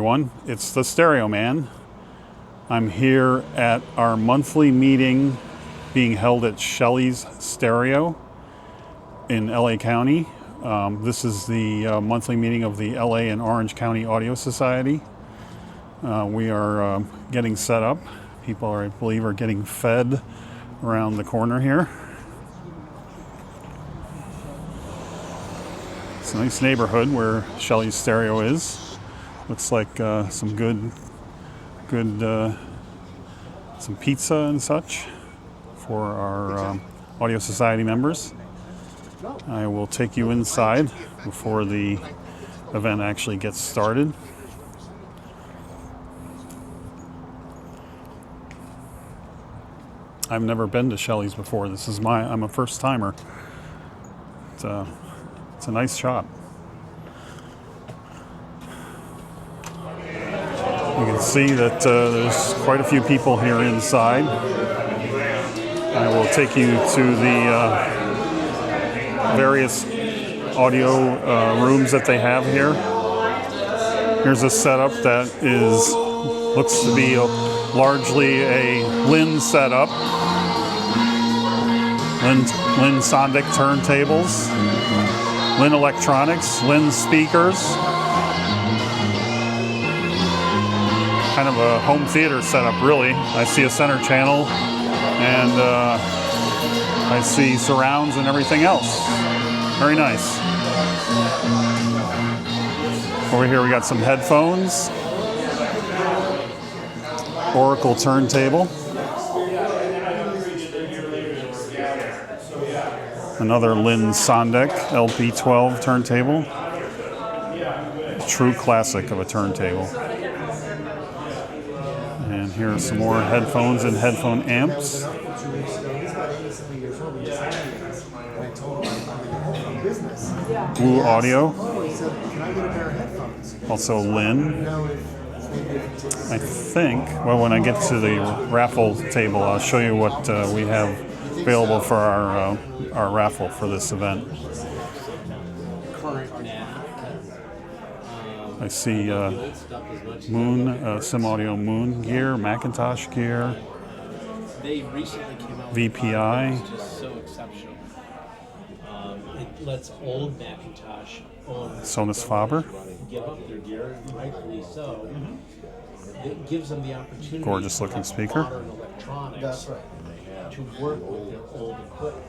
everyone. It's the Stereo Man. I'm here at our monthly meeting being held at Shelley's Stereo in LA County. This is the monthly meeting of the LA and Orange County Audio Society. We are getting set up. People, I believe, are getting fed around the corner here. It's a nice neighborhood where Shelley's Stereo is. Looks like some good some pizza and such for our Audio Society members. I will take you inside before the event actually gets started. I've never been to Shelley's before. I'm a first timer. It's a nice shop. You can see that there's quite a few people here inside. I will take you to the various audio rooms that they have here. Here's a setup that looks to be largely a Lynn setup. Lynn Sondic turntables, Lynn electronics, Lynn speakers. Kind of a home theater setup, really. I see a center channel, and I see surrounds and everything else. Very nice. Over here we got some headphones, Oracle turntable, another Lynn Sondic LP12 turntable, true classic of a turntable. And here are some more headphones and headphone amps. Blue Audio, also Lynn. I think, well, when I get to the raffle table, I'll show you what we have available for our raffle for this event. I see Sim Audio Moon gear, McIntosh gear, VPI. It lets old McIntosh Sonus Faber. give up their gear, rightfully so. It gives them the opportunity. Gorgeous looking speaker. Modern electronics to work with their old equipment.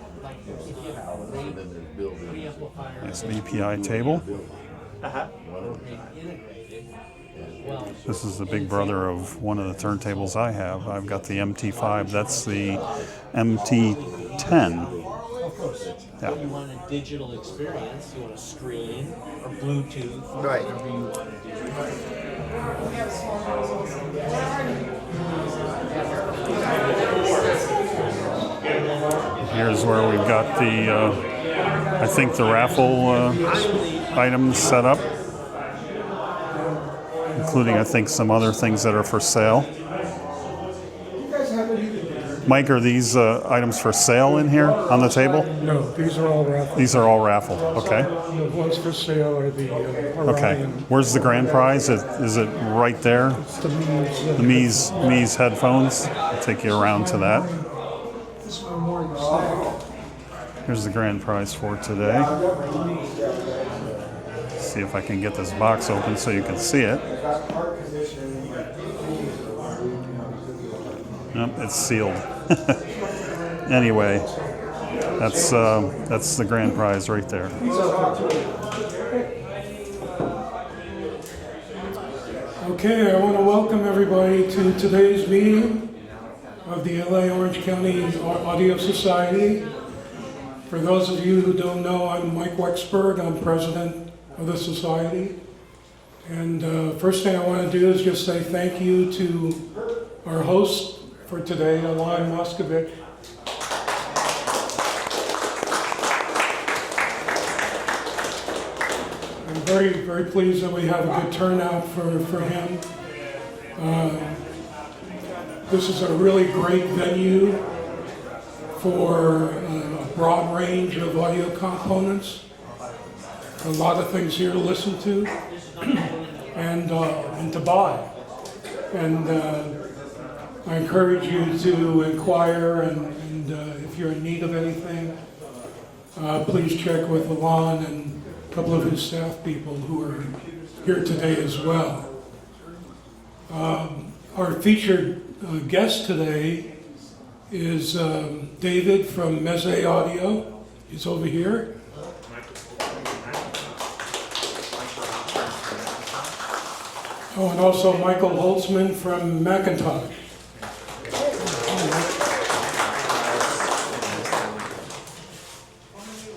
Nice VPI table. This is the big brother of one of the turntables I have. I've got the MT5. That's the MT10. Yeah. You want a digital experience, you want a screen or Bluetooth, right. Whatever you want to do. Here's where we've got the, I think the raffle items set up, including I think some other things that are for sale. Mike, are these items for sale in here on the table? No, these are all raffle. These are all raffle. Okay. The ones for sale are the Orion. Okay. Where's the grand prize? Is it right there? It's the Meze. The Meze headphones. I'll take you around to that. Here's the grand prize for today. See if I can get this box open so you can see it. Nope, it's sealed. Anyway, that's the grand prize right there. Okay, I want to welcome everybody to today's meeting of the LA Orange County Audio Society. For those of you who don't know, I'm Mike Wechsberg. I'm president of the society. And first thing I want to do is just say thank you to our host for today, Alon Muscovitch. I'm very, very pleased that we have a good turnout for him. This is a really great venue for a broad range of audio components. A lot of things here to listen to. and to buy. And I encourage you to inquire, and if you're in need of anything, please check with Alon and a couple of his staff people who are here today as well. Our featured guest today is David from Meze Audio. He's over here. Oh, and also Michael Holzman from McIntosh.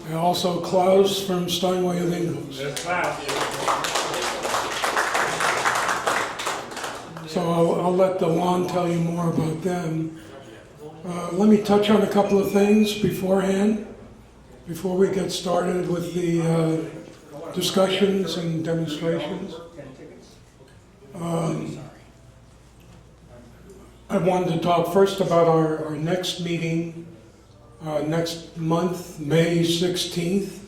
And also Claus from Steinway Lyngdorf. So I'll let Alon tell you more about them. Let me touch on a couple of things beforehand, before we get started with the discussions and demonstrations. I wanted to talk first about our next meeting next month, May 16th.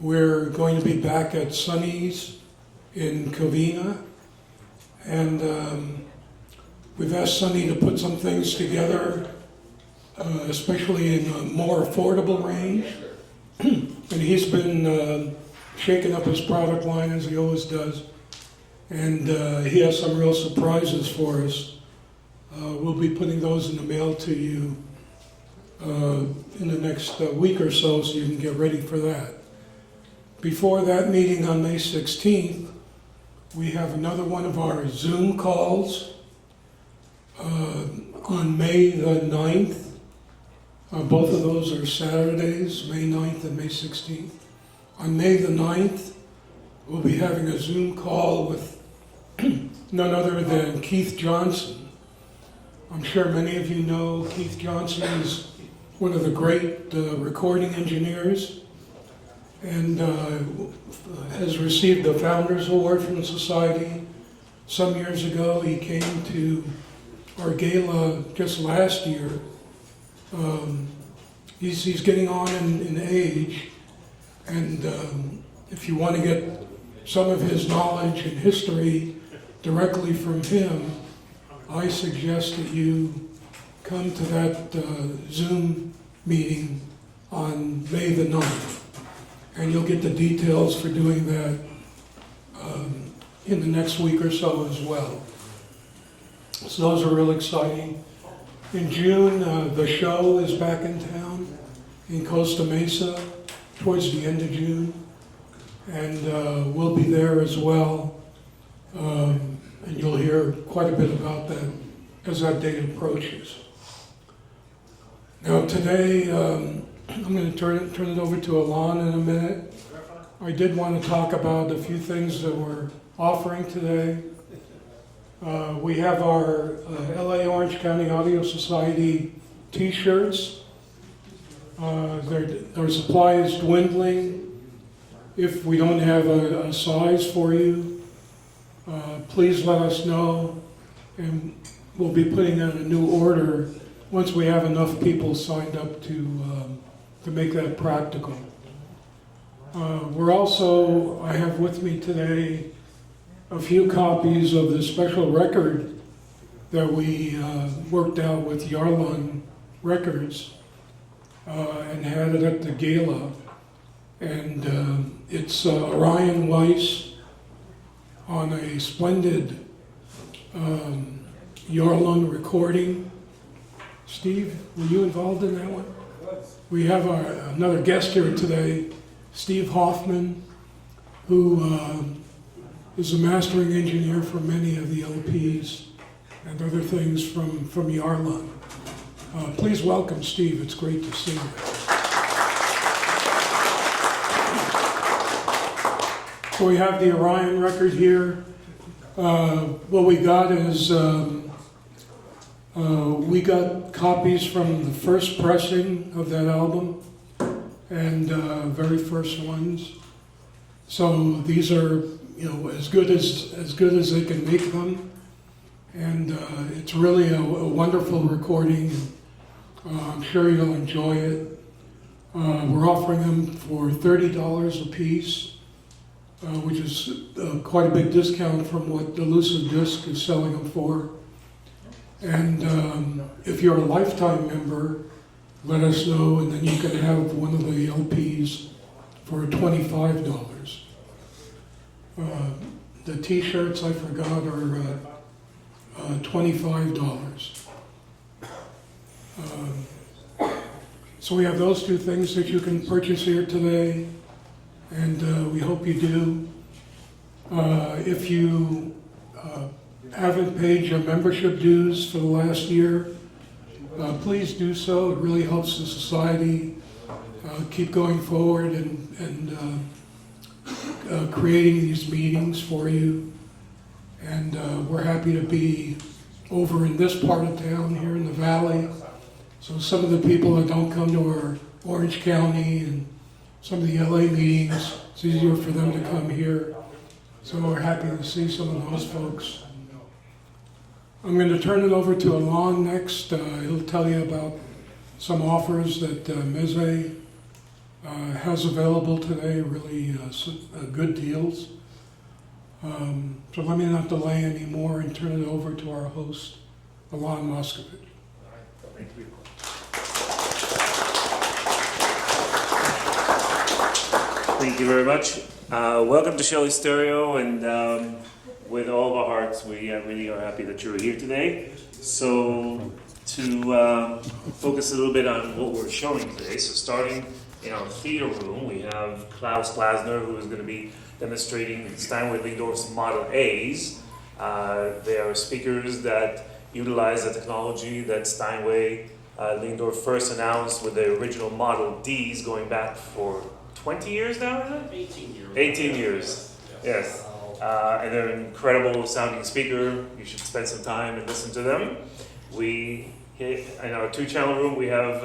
We're going to be back at Sonny's in Covina, and we've asked Sonny to put some things together, especially in a more affordable range. And he's been shaking up his product line as he always does. And he has some real surprises for us. We'll be putting those in the mail to you in the next week or so you can get ready for that. Before that meeting on May 16th, we have another one of our Zoom calls on May the 9th. Both of those are Saturdays, May 9th and May 16th. On May the 9th, we'll be having a Zoom call with none other than Keith Johnson. I'm sure many of you know Keith Johnson is one of the great recording engineers, and has received the Founders Award from the Society. Some years ago, he came to our gala just last year. He's getting on in age, and if you want to get some of his knowledge and history directly from him, I suggest that you come to that Zoom meeting on May the 9th. And you'll get the details for doing that in the next week or so as well. So those are real exciting. In June, the show is back in town in Costa Mesa towards the end of June. And we'll be there as well. And you'll hear quite a bit about that as that date approaches. Now today, I'm going to turn it over to Alon in a minute. I did want to talk about a few things that we're offering today. We have our LA Orange County Audio Society t-shirts. Our supply is dwindling. If we don't have a size for you, please let us know, and we'll be putting out a new order once we have enough people signed up to make that practical. I have with me today a few copies of the special record that we worked out with Yarlon Records and had it at the gala. And it's Orion Weiss on a splendid Yarlon recording. Steve, were you involved in that one? We have another guest here today, Steve Hoffman, who is a mastering engineer for many of the LPs and other things from Yarlon. Please welcome Steve. It's great to see you. So we have the Orion record here. What we got is we got copies from the first pressing of that album and very first ones. So these are, as good as they can make them, and it's really a wonderful recording. I'm sure you'll enjoy it. We're offering them for $30 a piece. which is quite a big discount from what the Lucid Disc is selling them for. And if you're a lifetime member, let us know, and then you can have one of the LPs for $25. The t-shirts, I forgot, are $25. So we have those two things that you can purchase here today, and we hope you do. If you haven't paid your membership dues for the last year, please do so. It really helps the society keep going forward and creating these meetings for you. And we're happy to be over in this part of town here in the valley. So some of the people that don't come to our Orange County and some of the LA meetings, it's easier for them to come here. So we're happy to see some of those folks. I'm going to turn it over to Alon next. He'll tell you about some offers that Meze has available today, really good deals. So let me not delay anymore and turn it over to our host, Alon Muscovitch. Thank you. Thank you very much. Welcome to Shelley Stereo, and with all of our hearts, we really are happy that you're here today. So to focus a little bit on what we're showing today, so starting in our theater room, we have Claus, who is going to be demonstrating Steinway Lyngdorf's Model A's. They are speakers that utilize the technology that Steinway Lyngdorf first announced with the original Model D's going back for 20 years now, is it? 18 years. 18 years, yes. And they're an incredible sounding speaker. You should spend some time and listen to them. In our two-channel room, we have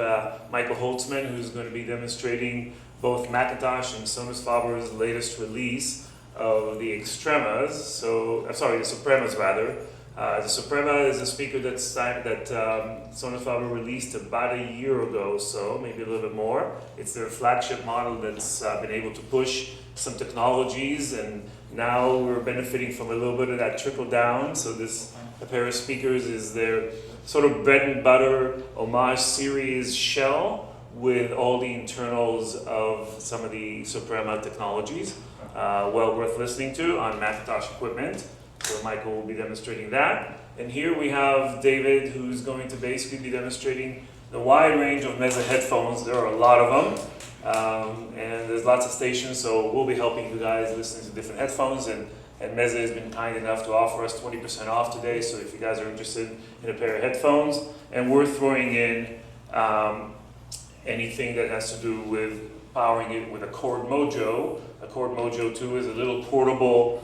Michael Holzman, who's going to be demonstrating both McIntosh and Sonus Faber's latest release of the Extremas. The Supremas rather. The Suprema is a speaker that Sonus Faber released about a year ago, so maybe a little bit more. It's their flagship model that's been able to push some technologies, and now we're benefiting from a little bit of that trickle down. So this pair of speakers is their sort of bread and butter homage series shell with all the internals of some of the Suprema technologies. Well worth listening to on McIntosh equipment. So Michael will be demonstrating that. And here we have David, who's going to basically be demonstrating the wide range of Meze headphones. There are a lot of them. And there's lots of stations, so we'll be helping you guys listen to different headphones. And Meze has been kind enough to offer us 20% off today, so if you guys are interested in a pair of headphones. And we're throwing in anything that has to do with powering it with a Cord Mojo. A Cord Mojo 2 is a little portable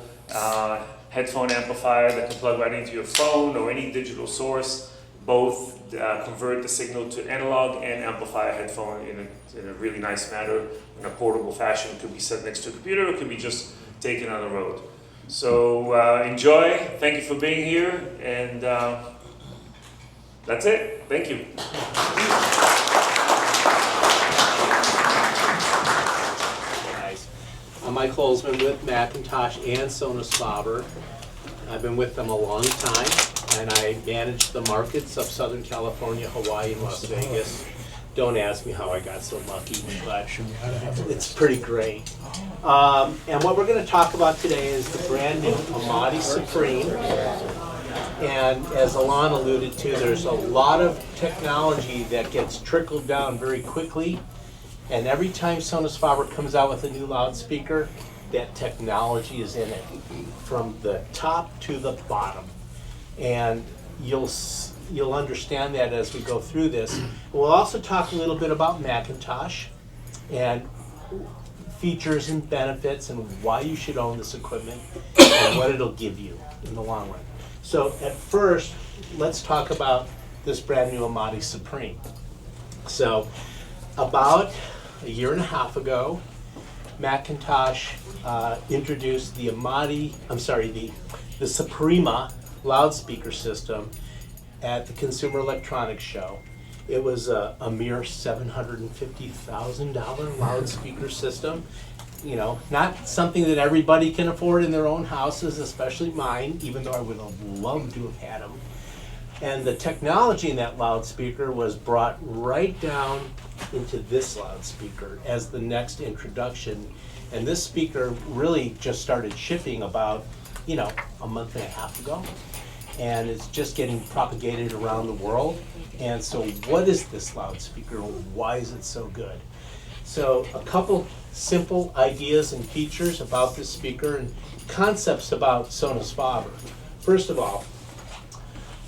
headphone amplifier that can plug right into your phone or any digital source. Both convert the signal to analog and amplify a headphone in a really nice manner, in a portable fashion. It could be set next to a computer, it could be just taken on the road. So enjoy, thank you for being here, and that's it. Thank you. I'm Mike Holzman with McIntosh and Sonus Faber. I've been with them a long time, and I manage the markets of Southern California, Hawaii, and Las Vegas. Don't ask me how I got so lucky, but it's pretty great. And what we're going to talk about today is the brand new Amati Supreme. And as Alon alluded to, there's a lot of technology that gets trickled down very quickly. And every time Sonus Faber comes out with a new loudspeaker, that technology is in it, from the top to the bottom. And you'll understand that as we go through this. We'll also talk a little bit about McIntosh and features and benefits and why you should own this equipment and what it'll give you in the long run. So at first, let's talk about this brand new Amati Supreme. So about a year and a half ago, McIntosh introduced the the Suprema loudspeaker system at the Consumer Electronics Show. It was a mere $750,000 loudspeaker system, you know, not something that everybody can afford in their own houses, especially mine, even though I would have loved to have had them. And the technology in that loudspeaker was brought right down into this loudspeaker as the next introduction. And this speaker really just started shipping about, you know, a month and a half ago. And it's just getting propagated around the world. And so what is this loudspeaker? Why is it so good? So a couple simple ideas and features about this speaker and concepts about Sonus Faber. First of all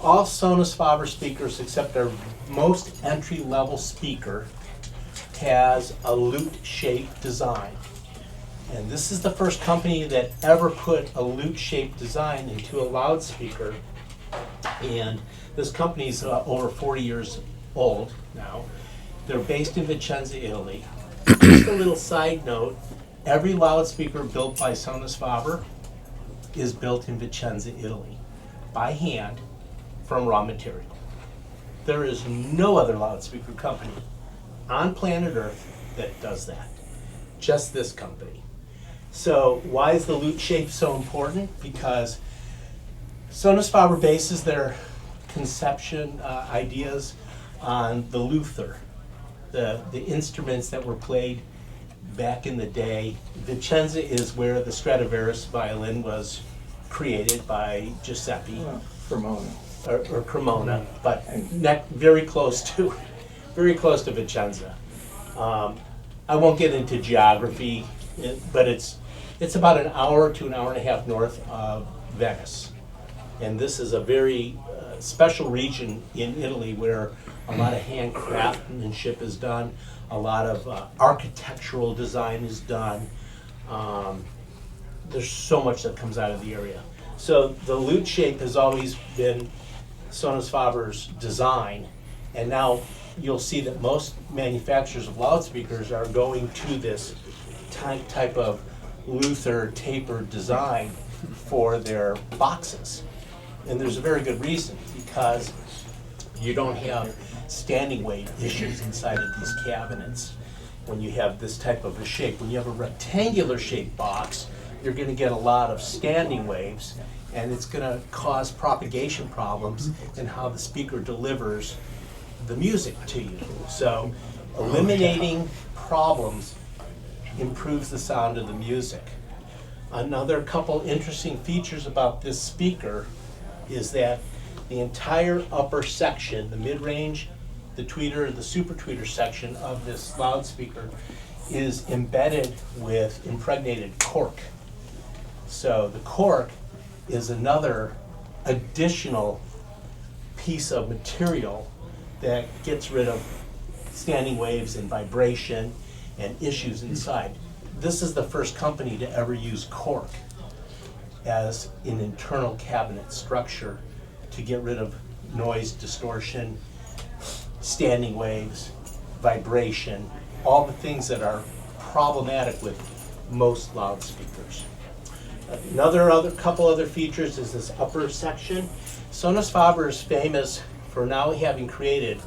Sonus Faber speakers except our most entry-level speaker has a lute-shaped design. And this is the first company that ever put a lute-shaped design into a loudspeaker. And this company's over 40 years old now. They're based in Vicenza, Italy. Just a little side note, every loudspeaker built by Sonus Faber is built in Vicenza, Italy, by hand from raw material. There is no other loudspeaker company on planet Earth that does that. Just this company. So why is the lute shape so important? Because Sonus Faber bases their conception ideas on the luther, the instruments that were played back in the day. Vicenza is where the Stradivarius violin was created by Giuseppe. Cremona. Or Cremona, but very close to Vicenza. I won't get into geography, but it's about an hour to an hour and a half north of Venice. And this is a very special region in Italy where a lot of handcraftsmanship is done, a lot of architectural design is done. There's so much that comes out of the area. So the lute shape has always been Sonus Faber's design, and now you'll see that most manufacturers of loudspeakers are going to this type of luther tapered design for their boxes. And there's a very good reason, because you don't have standing wave issues inside of these cabinets when you have this type of a shape. When you have a rectangular shaped box, you're going to get a lot of standing waves, and it's going to cause propagation problems in how the speaker delivers the music to you. So eliminating problems improves the sound of the music. Another couple interesting features about this speaker is that the entire upper section, the mid-range, the tweeter, the super tweeter section of this loudspeaker is embedded with impregnated cork. So the cork is another additional piece of material that gets rid of standing waves and vibration and issues inside. This is the first company to ever use cork as an internal cabinet structure to get rid of noise, distortion, standing waves, vibration, all the things that are problematic with most loudspeakers. Another couple other features is this upper section. Sonus Faber is famous for now having created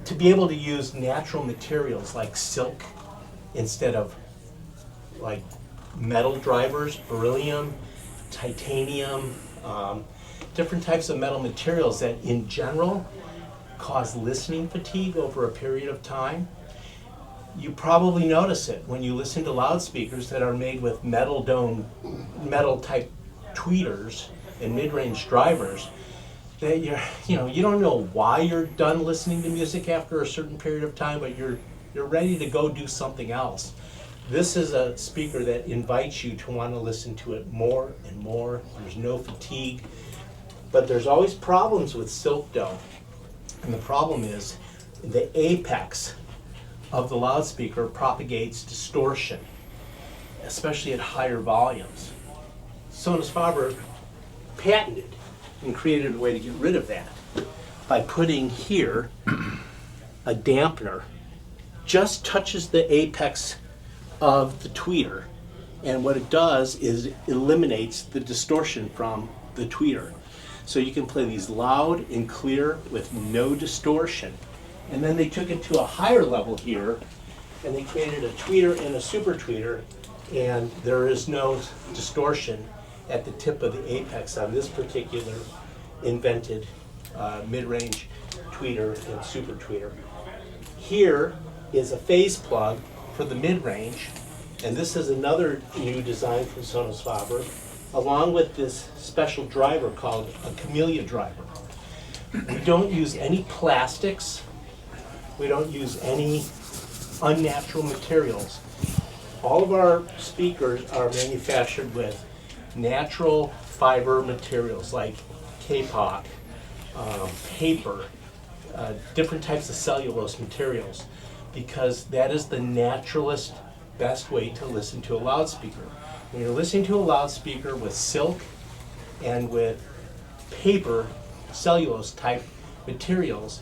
to be able to use natural materials like silk instead of like metal drivers, beryllium, titanium, different types of metal materials that in general cause listening fatigue over a period of time. You probably notice it when you listen to loudspeakers that are made with metal type tweeters and mid-range drivers, that you don't know why you're done listening to music after a certain period of time, but you're ready to go do something else. This is a speaker that invites you to want to listen to it more and more. There's no fatigue, but there's always problems with silk dome. And the problem is the apex of the loudspeaker propagates distortion, especially at higher volumes. Sonus Faber patented and created a way to get rid of that by putting here a dampener, just touches the apex of the tweeter, and what it does is it eliminates the distortion from the tweeter. So you can play these loud and clear with no distortion. And then they took it to a higher level here and they created a tweeter and a super tweeter, and there is no distortion at the tip of the apex on this particular invented mid-range tweeter and super tweeter. Here is a phase plug for the mid-range, and this is another new design from Sonus Faber, along with this special driver called a camellia driver. We don't use any plastics. We don't use any unnatural materials. All of our speakers are manufactured with natural fiber materials like kapok, paper, different types of cellulose materials, because that is the naturalist best way to listen to a loudspeaker. When you're listening to a loudspeaker with silk and with paper, cellulose type materials,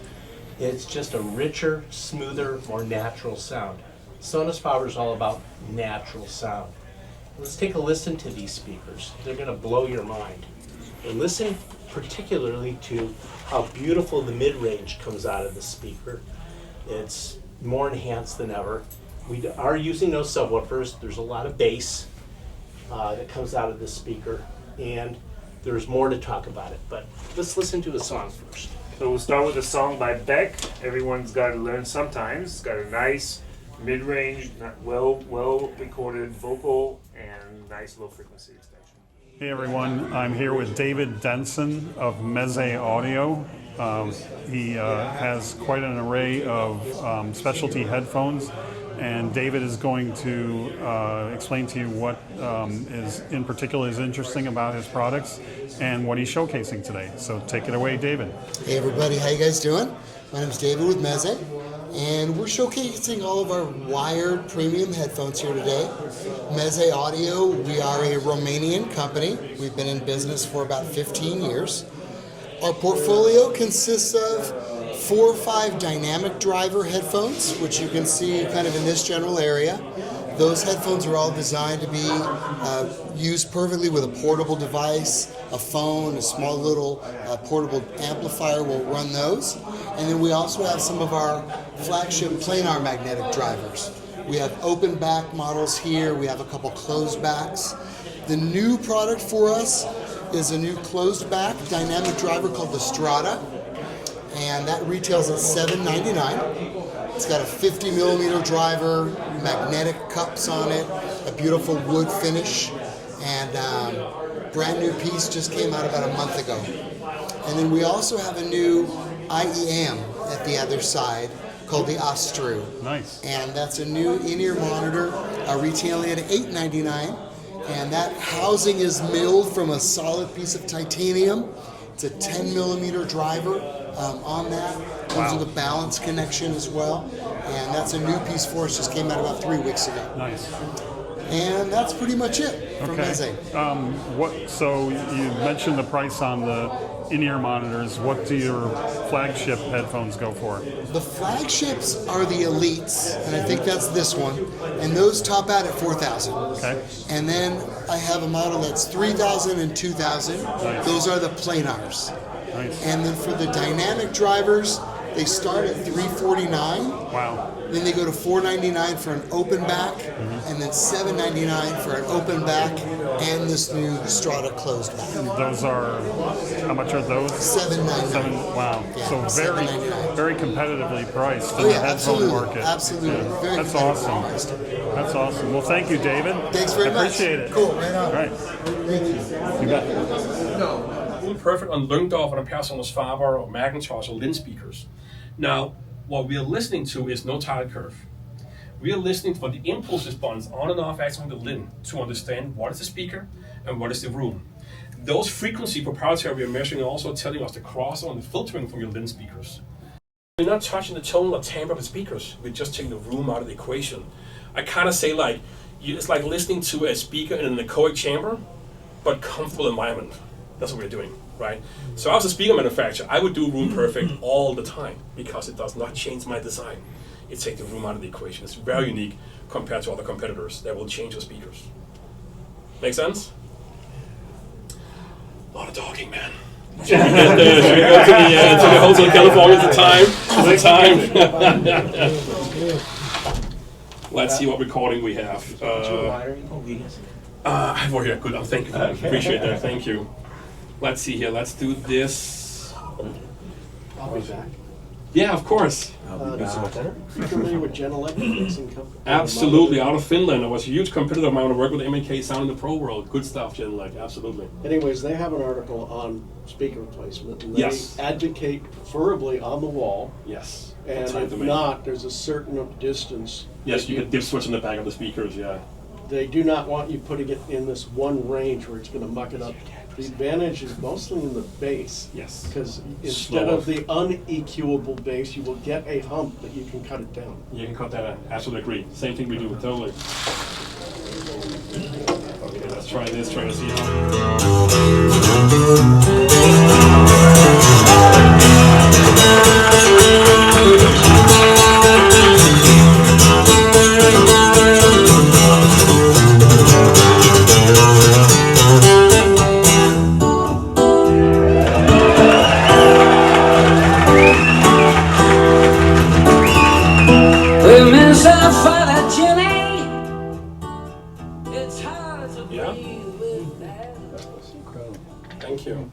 it's just a richer, smoother, more natural sound. Sonus Faber is all about natural sound. Let's take a listen to these speakers. They're going to blow your mind. And listen particularly to how beautiful the mid-range comes out of the speaker. It's more enhanced than ever. We are using those subwoofers. There's a lot of bass that comes out of this speaker, and there's more to talk about it. But let's listen to a song first. So we'll start with a song by Beck. Everyone's got to learn sometimes. It's got a nice mid-range, well recorded vocal, and nice low frequency extension. Hey everyone, I'm here with David Denson of Meze Audio. He has quite an array of specialty headphones, and David is going to explain to you what is in particular is interesting about his products and what he's showcasing today. So take it away, David. Hey everybody, how you guys doing? My name is David with Meze, and we're showcasing all of our wired premium headphones here today. Meze Audio, we are a Romanian company. We've been in business for about 15 years. Our portfolio consists of 4 or 5 dynamic driver headphones, which you can see kind of in this general area. Those headphones are all designed to be used perfectly with a portable device, a phone, a small little portable amplifier will run those. And then we also have some of our flagship planar magnetic drivers. We have open back models here. We have a couple closed backs. The new product for us is a new closed back dynamic driver called the Strata, and that retails at $7.99. It's got a 50 millimeter driver, magnetic cups on it, a beautiful wood finish, and brand new piece just came out about a month ago. And then we also have a new IEM at the other side called the Astru. Nice. And that's a new in-ear monitor, retailing at $8.99. And that housing is milled from a solid piece of titanium. It's a 10 millimeter driver on that. Comes with a balance connection as well. And that's a new piece for us, just came out about 3 weeks ago. Nice. And that's pretty much it from Meze. So you mentioned the price on the in-ear monitors. What do your flagship headphones go for? The flagships are the Elites, and I think that's this one. And those top out at $4,000. Okay. And then I have a model that's $3,000 and $2,000. Nice. Those are the planars. Nice. And then for the dynamic drivers, they start at $349. Wow. Then they go to $499 for an open back, and then $799 for an open back and this new Strata closed back. Those are, how much are those? $799. Wow. Yeah, So very, $799. very competitively priced in Oh the yeah, headphone absolutely, market. absolutely. Yeah. Very That's competitively awesome. priced. That's awesome. Well, thank you, David. Thanks very I much. appreciate it. Cool, right on. All right. You bet. RoomPerfect on Lyngdorf and a pair of Sonus Faber or McIntosh or Lin speakers. Now, what we are listening to is no tidal curve. We are listening for the impulse response on and off acting on the Lin to understand what is the speaker and what is the room. Those frequency proprietary we are measuring are also telling us the crossover and the filtering from your Lin speakers. We're not touching the tone or timbre of the speakers. We're just taking the room out of the equation. I kind of say it's like listening to a speaker in an anechoic chamber, but comfortable environment. That's what we're doing, right? So I was a speaker manufacturer. I would do RoomPerfect all the time because it does not change my design. It takes the room out of the equation. It's very unique compared to other competitors that will change the speakers. Make sense? A lot of talking, man. Should we go to the Hotel California at the time? Let's see what recording we have. Over here, good. Oh, thank you. Appreciate that. Thank you. Let's see here. Let's do this. I'll be back. Yeah, of course. You familiar with Gen Electric Mixing Company? Absolutely. Out of Finland. I was a huge competitor of mine when I worked with MK Sound in the pro world. Good stuff, Jen. Like, absolutely. Anyways, they have an article on speaker replacement, and they Yes. advocate preferably on the wall. Yes. And That's fine if to me. not, there's a certain distance. Yes, that you can dip switch on the back of the speakers, yeah. They do not want you putting it in this one range where it's going to muck it up. The advantage is mostly in the bass. Yes. Because instead Slower. of the unequable bass, you will get a hump that you can cut it down. You can cut that out. Absolutely agree. Same thing we do, totally. Okay, let's try this, try to see Thank you.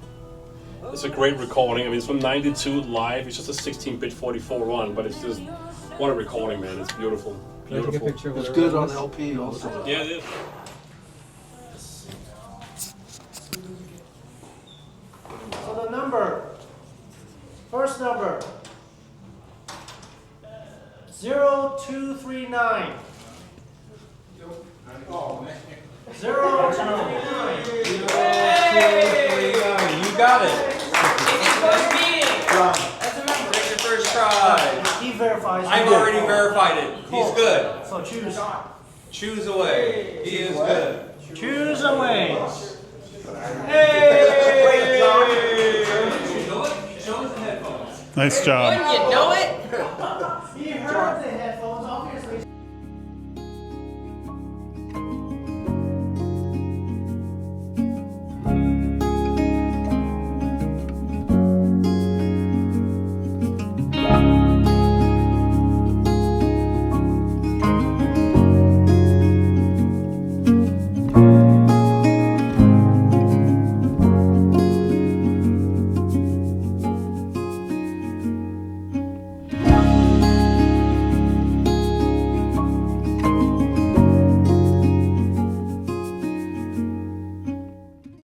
It's a great recording. I mean, it's from '92 live. It's just a 16-bit 44 run, but it's just what a recording, man. It's beautiful. Beautiful. It's good on LP also. Yeah, it is. So the number, first number, 0239. 0239. You got it. That's a number. That's your first try. He verifies. I've already verified it. He's good. So choose. Choose away. He is good. Choose away. Hey! Nice job. You know it?